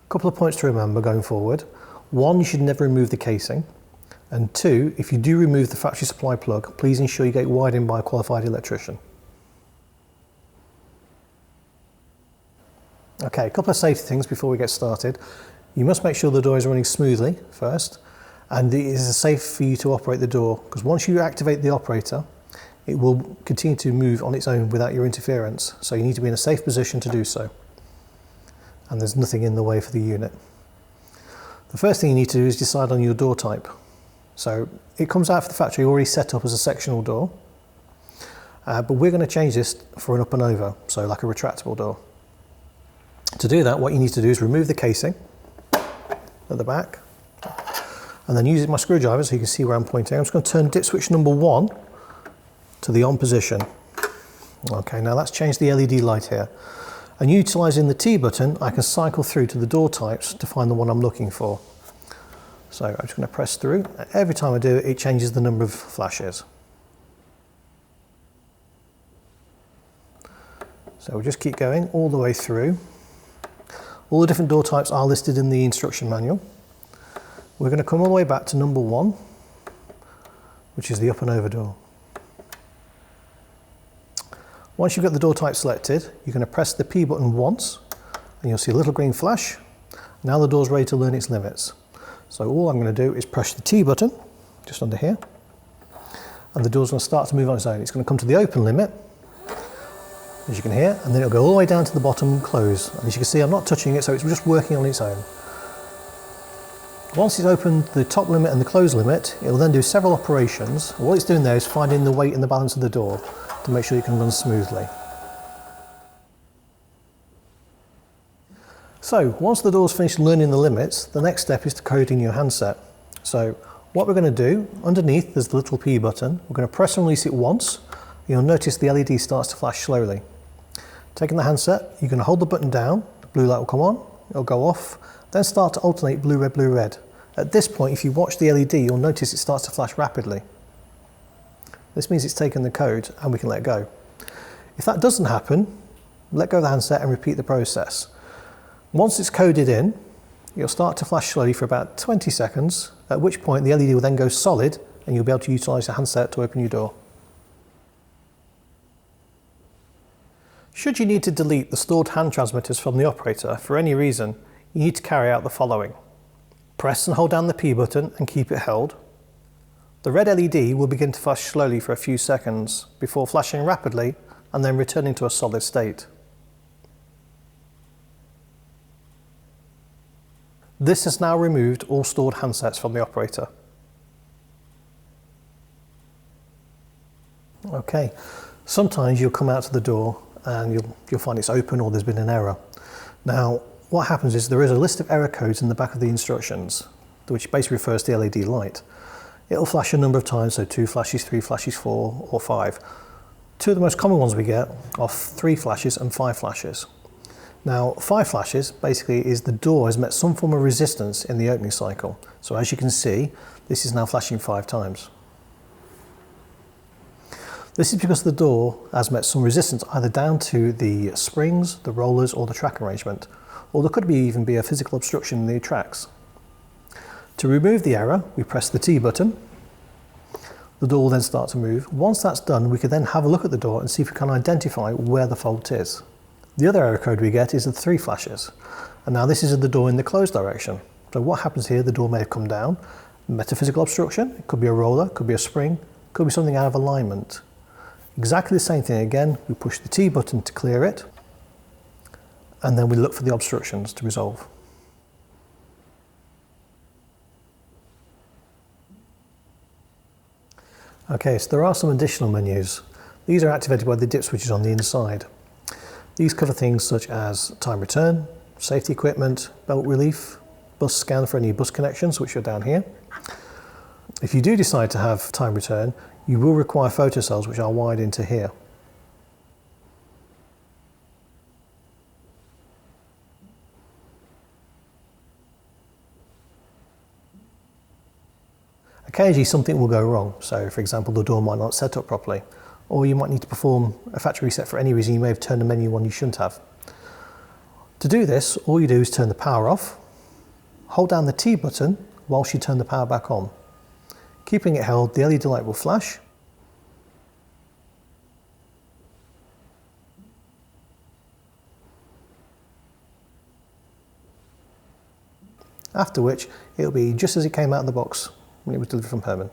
Couple of points to remember going forward. One, you should never remove the casing. And two, if you do remove the factory supply plug, please ensure you get it wired in by a qualified electrician. Okay, a couple of safety things before we get started. You must make sure the door is running smoothly first, and it is safe for you to operate the door, because once you activate the operator, it will continue to move on its own without your interference. So you need to be in a safe position to do so. And there's nothing in the way for the unit. The first thing you need to do is decide on your door type. So it comes out of the factory already set up as a sectional door, but we're going to change this for an up and over, so like a retractable door. To do that, what you need to do is remove the casing at the back, and then using my screwdriver so you can see where I'm pointing. I'm just going to turn dip switch number 1 to the on position. Okay, now that's changed the LED light here. And utilising the T button, I can cycle through to the door types to find the one I'm looking for. So I'm just going to press through. Every time I do it, it changes the number of flashes. So we'll just keep going all the way through. All the different door types are listed in the instruction manual. We're going to come all the way back to number 1, which is the up and over door. Once you've got the door type selected, you're going to press the P button once, and you'll see a little green flash. Now the door's ready to learn its limits. So all I'm going to do is press the T button, just under here, and the door's going to start to move on its own. It's going to come to the open limit, as you can hear, and then it'll go all the way down to the bottom and close. And as you can see, I'm not touching it, so it's just working on its own. Once it's opened the top limit and the close limit, it will then do several operations. What it's doing there is finding the weight and the balance of the door to make sure it can run smoothly. So once the door's finished learning the limits, the next step is to code in your handset. So what we're going to do, underneath there's the little P button. We're going to press and release it once. You'll notice the LED starts to flash slowly. Taking the handset, you're going to hold the button down, the blue light will come on, it'll go off, then start to alternate blue, red, blue, red. At this point, if you watch the LED, you'll notice it starts to flash rapidly. This means it's taken the code and we can let go. If that doesn't happen, let go of the handset and repeat the process. Once it's coded in, it'll start to flash slowly for about 20 seconds, at which point the LED will then go solid and you'll be able to utilise the handset to open your door. Should you need to delete the stored hand transmitters from the operator for any reason, you need to carry out the following. Press and hold down the P button and keep it held. The red LED will begin to flash slowly for a few seconds before flashing rapidly and then returning to a solid state. This has now removed all stored handsets from the operator. Okay, sometimes you'll come out to the door and you'll find it's open or there's been an error. Now, what happens is there is a list of error codes in the back of the instructions, which basically refers to the LED light. It'll flash a number of times, so 2 flashes, 3 flashes, 4 or 5. Two of the most common ones we get are 3 flashes and 5 flashes. Now, 5 flashes basically is the door has met some form of resistance in the opening cycle. So as you can see, this is now flashing 5 times. This is because the door has met some resistance either down to the springs, the rollers or the track arrangement, or there could even be a physical obstruction in the tracks. To remove the error, we press the T button. The door will then start to move. Once that's done, we can then have a look at the door and see if we can identify where the fault is. The other error code we get is the 3 flashes. And now this is the door in the closed direction. So what happens here, the door may have come down, met a physical obstruction. It could be a roller, could be a spring, could be something out of alignment. Exactly the same thing again, we push the T button to clear it, and then we look for the obstructions to resolve. Okay, so there are some additional menus. These are activated by the dip switches on the inside. These cover things such as time return, safety equipment, belt relief, bus scan for any bus connections, which are down here. If you do decide to have time return, you will require photo cells which are wired into here. Occasionally something will go wrong, so for example the door might not set up properly, or you might need to perform a factory reset for any reason. You may have turned a menu on you shouldn't have. To do this, all you do is turn the power off, hold down the T button whilst you turn the power back on. Keeping it held, the LED light will flash, after which it'll be just as it came out of the box when it was delivered from Herman.